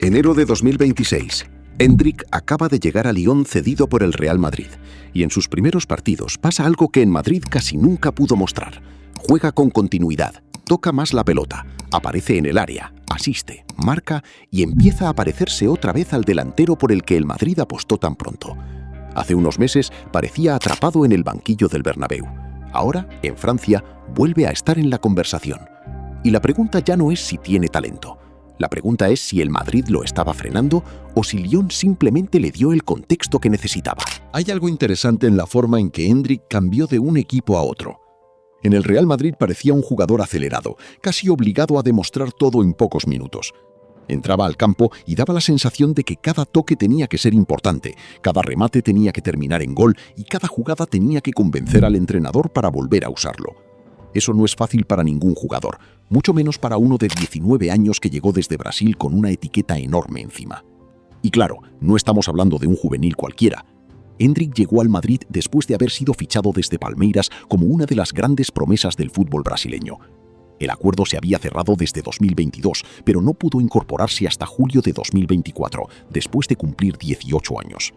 Enero de 2026. Endrick acaba de llegar a Lyon cedido por el Real Madrid, y en sus primeros partidos pasa algo que en Madrid casi nunca pudo mostrar. Juega con continuidad, toca más la pelota, aparece en el área, asiste, marca y empieza a parecerse otra vez al delantero por el que el Madrid apostó tan pronto. Hace unos meses parecía atrapado en el banquillo del Bernabéu. Ahora, en Francia, vuelve a estar en la conversación. Y la pregunta ya no es si tiene talento. La pregunta es si el Madrid lo estaba frenando o si Lyon simplemente le dio el contexto que necesitaba. Hay algo interesante en la forma en que Endrick cambió de un equipo a otro. En el Real Madrid parecía un jugador acelerado, casi obligado a demostrar todo en pocos minutos. Entraba al campo y daba la sensación de que cada toque tenía que ser importante, cada remate tenía que terminar en gol y cada jugada tenía que convencer al entrenador para volver a usarlo. Eso no es fácil para ningún jugador, mucho menos para uno de 19 años que llegó desde Brasil con una etiqueta enorme encima. Y claro, no estamos hablando de un juvenil cualquiera. Endrick llegó al Madrid después de haber sido fichado desde Palmeiras como una de las grandes promesas del fútbol brasileño. El acuerdo se había cerrado desde 2022, pero no pudo incorporarse hasta julio de 2024, después de cumplir 18 años.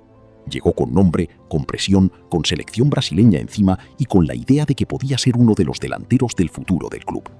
Llegó con nombre, con presión, con selección brasileña encima y con la idea de que podía ser uno de los delanteros del futuro del club.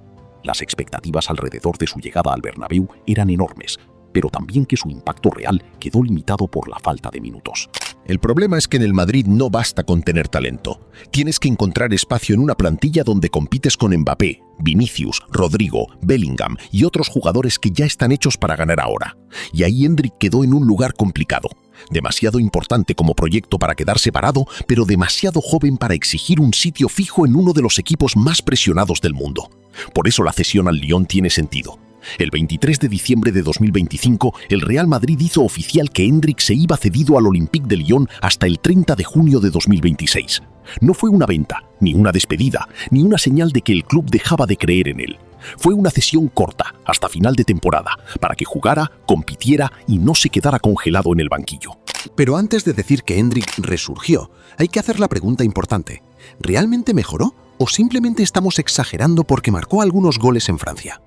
Las expectativas alrededor de su llegada al Bernabéu eran enormes, pero también que su impacto real quedó limitado por la falta de minutos. El problema es que en el Madrid no basta con tener talento. Tienes que encontrar espacio en una plantilla donde compites con Mbappé, Vinicius, Rodrigo, Bellingham y otros jugadores que ya están hechos para ganar ahora. Y ahí Endrick quedó en un lugar complicado. Demasiado importante como proyecto para quedar separado, pero demasiado joven para exigir un sitio fijo en uno de los equipos más presionados del mundo. Por eso la cesión al Lyon tiene sentido. El 23 de diciembre de 2025, el Real Madrid hizo oficial que Endrick se iba cedido al Olympique de Lyon hasta el 30 de junio de 2026. No fue una venta, ni una despedida, ni una señal de que el club dejaba de creer en él. Fue una cesión corta, hasta final de temporada, para que jugara, compitiera y no se quedara congelado en el banquillo. Pero antes de decir que Endrick resurgió, hay que hacer la pregunta importante. ¿Realmente mejoró o simplemente estamos exagerando porque marcó algunos goles en Francia?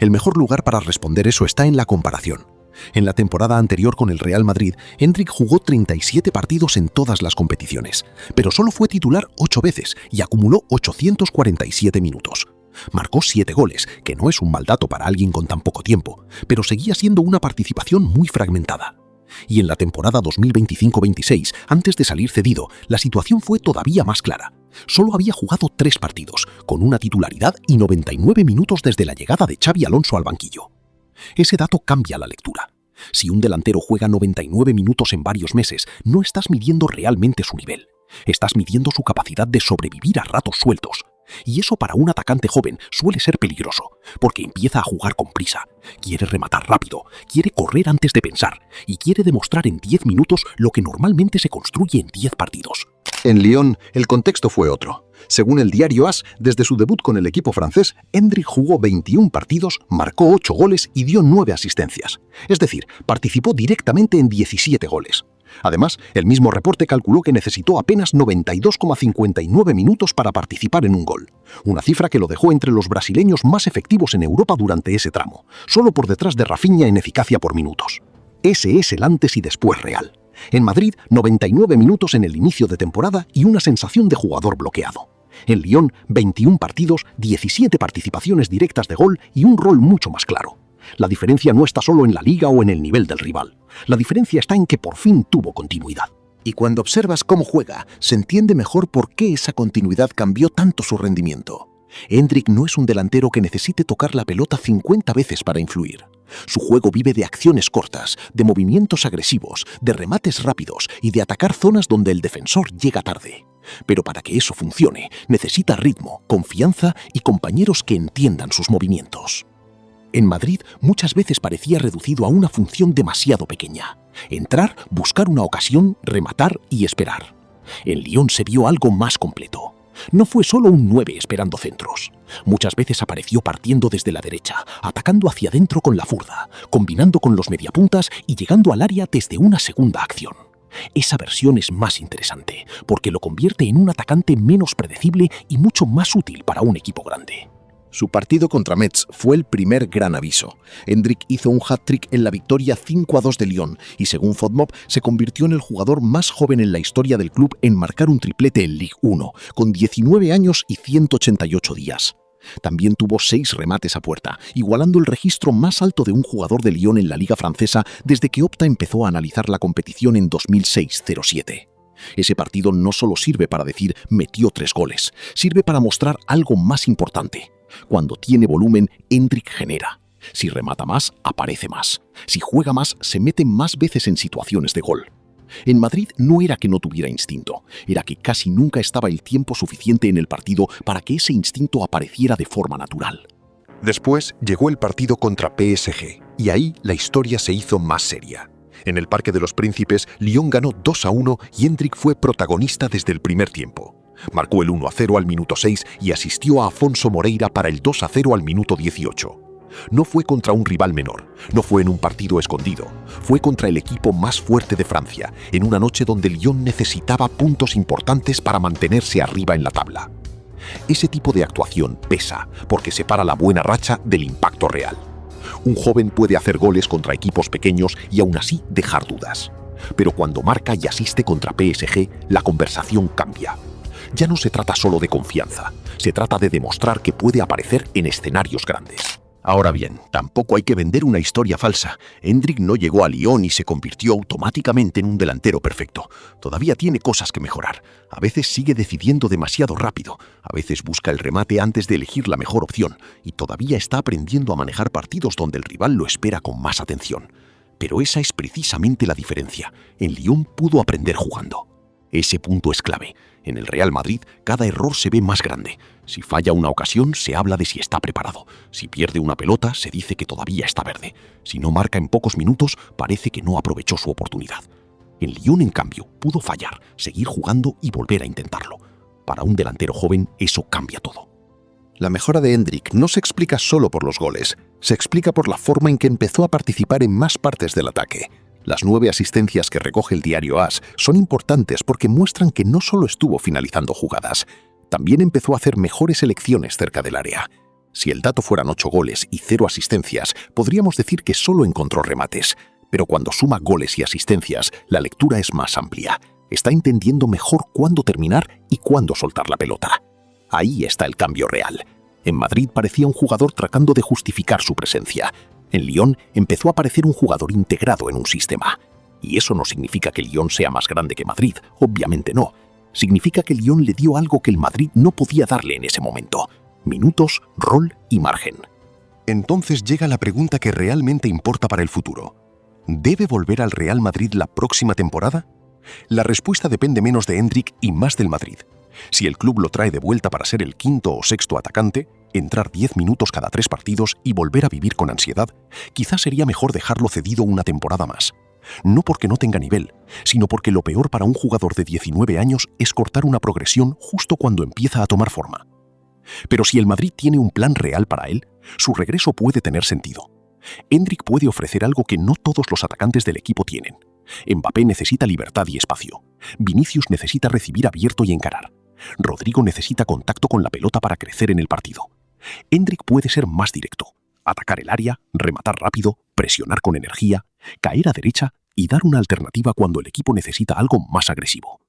El mejor lugar para responder eso está en la comparación. En la temporada anterior con el Real Madrid, Endrick jugó 37 partidos en todas las competiciones, pero solo fue titular 8 veces y acumuló 847 minutos. Marcó 7 goles, que no es un mal dato para alguien con tan poco tiempo, pero seguía siendo una participación muy fragmentada. Y en la temporada 2025-26, antes de salir cedido, la situación fue todavía más clara. Solo había jugado 3 partidos, con una titularidad y 99 minutos desde la llegada de Xabi Alonso al banquillo. Ese dato cambia la lectura. Si un delantero juega 99 minutos en varios meses, no estás midiendo realmente su nivel. Estás midiendo su capacidad de sobrevivir a ratos sueltos. Y eso para un atacante joven suele ser peligroso, porque empieza a jugar con prisa, quiere rematar rápido, quiere correr antes de pensar y quiere demostrar en 10 minutos lo que normalmente se construye en 10 partidos. En Lyon, el contexto fue otro. Según el diario AS, desde su debut con el equipo francés, Endrick jugó 21 partidos, marcó 8 goles y dio 9 asistencias. Es decir, participó directamente en 17 goles. Además, el mismo reporte calculó que necesitó apenas 92,59 minutos para participar en un gol. Una cifra que lo dejó entre los brasileños más efectivos en Europa durante ese tramo, solo por detrás de Rafinha en eficacia por minutos. Ese es el antes y después real. En Madrid, 99 minutos en el inicio de temporada y una sensación de jugador bloqueado. En Lyon, 21 partidos, 17 participaciones directas de gol y un rol mucho más claro. La diferencia no está solo en la liga o en el nivel del rival. La diferencia está en que por fin tuvo continuidad. Y cuando observas cómo juega, se entiende mejor por qué esa continuidad cambió tanto su rendimiento. Endrick no es un delantero que necesite tocar la pelota 50 veces para influir. Su juego vive de acciones cortas, de movimientos agresivos, de remates rápidos y de atacar zonas donde el defensor llega tarde. Pero para que eso funcione, necesita ritmo, confianza y compañeros que entiendan sus movimientos. En Madrid muchas veces parecía reducido a una función demasiado pequeña. Entrar, buscar una ocasión, rematar y esperar. En Lyon se vio algo más completo. No fue solo un 9 esperando centros. Muchas veces apareció partiendo desde la derecha, atacando hacia adentro con la zurda, combinando con los mediapuntas y llegando al área desde una segunda acción. Esa versión es más interesante, porque lo convierte en un atacante menos predecible y mucho más útil para un equipo grande. Su partido contra Metz fue el primer gran aviso. Hendrik hizo un hat-trick en la victoria 5-2 de Lyon y, según FODMOB, se convirtió en el jugador más joven en la historia del club en marcar un triplete en Ligue 1, con 19 años y 188 días. También tuvo 6 remates a puerta, igualando el registro más alto de un jugador de Lyon en la liga francesa desde que Opta empezó a analizar la competición en 2006-07. Ese partido no solo sirve para decir metió 3 goles, sirve para mostrar algo más importante. Cuando tiene volumen, Hendrik genera. Si remata más, aparece más. Si juega más, se mete más veces en situaciones de gol. En Madrid no era que no tuviera instinto, era que casi nunca estaba el tiempo suficiente en el partido para que ese instinto apareciera de forma natural. Después llegó el partido contra PSG, y ahí la historia se hizo más seria. En el Parque de los Príncipes, Lyon ganó 2-1 y Hendrik fue protagonista desde el primer tiempo. Marcó el 1-0 al minuto 6 y asistió a Afonso Moreira para el 2-0 al minuto 18. No fue contra un rival menor, no fue en un partido escondido, fue contra el equipo más fuerte de Francia, en una noche donde Lyon necesitaba puntos importantes para mantenerse arriba en la tabla. Ese tipo de actuación pesa, porque separa la buena racha del impacto real. Un joven puede hacer goles contra equipos pequeños y aún así dejar dudas. Pero cuando marca y asiste contra PSG, la conversación cambia. Ya no se trata solo de confianza, se trata de demostrar que puede aparecer en escenarios grandes. Ahora bien, tampoco hay que vender una historia falsa. Hendrik no llegó a Lyon y se convirtió automáticamente en un delantero perfecto. Todavía tiene cosas que mejorar. A veces sigue decidiendo demasiado rápido. A veces busca el remate antes de elegir la mejor opción. Y todavía está aprendiendo a manejar partidos donde el rival lo espera con más atención. Pero esa es precisamente la diferencia. En Lyon pudo aprender jugando. Ese punto es clave. En el Real Madrid, cada error se ve más grande. Si falla una ocasión, se habla de si está preparado. Si pierde una pelota, se dice que todavía está verde. Si no marca en pocos minutos, parece que no aprovechó su oportunidad. En Lyon, en cambio, pudo fallar, seguir jugando y volver a intentarlo. Para un delantero joven, eso cambia todo. La mejora de Hendrik no se explica solo por los goles, se explica por la forma en que empezó a participar en más partes del ataque. Las 9 asistencias que recoge el diario AS son importantes porque muestran que no solo estuvo finalizando jugadas, también empezó a hacer mejores elecciones cerca del área. Si el dato fueran 8 goles y 0 asistencias, podríamos decir que solo encontró remates. Pero cuando suma goles y asistencias, la lectura es más amplia. Está entendiendo mejor cuándo terminar y cuándo soltar la pelota. Ahí está el cambio real. En Madrid parecía un jugador tratando de justificar su presencia. En Lyon empezó a parecer un jugador integrado en un sistema. Y eso no significa que Lyon sea más grande que Madrid, obviamente no. Significa que Lyon le dio algo que el Madrid no podía darle en ese momento: minutos, rol y margen. Entonces llega la pregunta que realmente importa para el futuro. ¿Debe volver al Real Madrid la próxima temporada? La respuesta depende menos de Hendrik y más del Madrid. Si el club lo trae de vuelta para ser el quinto o sexto atacante, entrar 10 minutos cada 3 partidos y volver a vivir con ansiedad, quizás sería mejor dejarlo cedido una temporada más. No porque no tenga nivel, sino porque lo peor para un jugador de 19 años es cortar una progresión justo cuando empieza a tomar forma. Pero si el Madrid tiene un plan real para él, su regreso puede tener sentido. Hendrik puede ofrecer algo que no todos los atacantes del equipo tienen. Mbappé necesita libertad y espacio. Vinicius necesita recibir abierto y encarar. Rodrigo necesita contacto con la pelota para crecer en el partido. Hendrik puede ser más directo, atacar el área, rematar rápido, presionar con energía, caer a derecha y dar una alternativa cuando el equipo necesita algo más agresivo.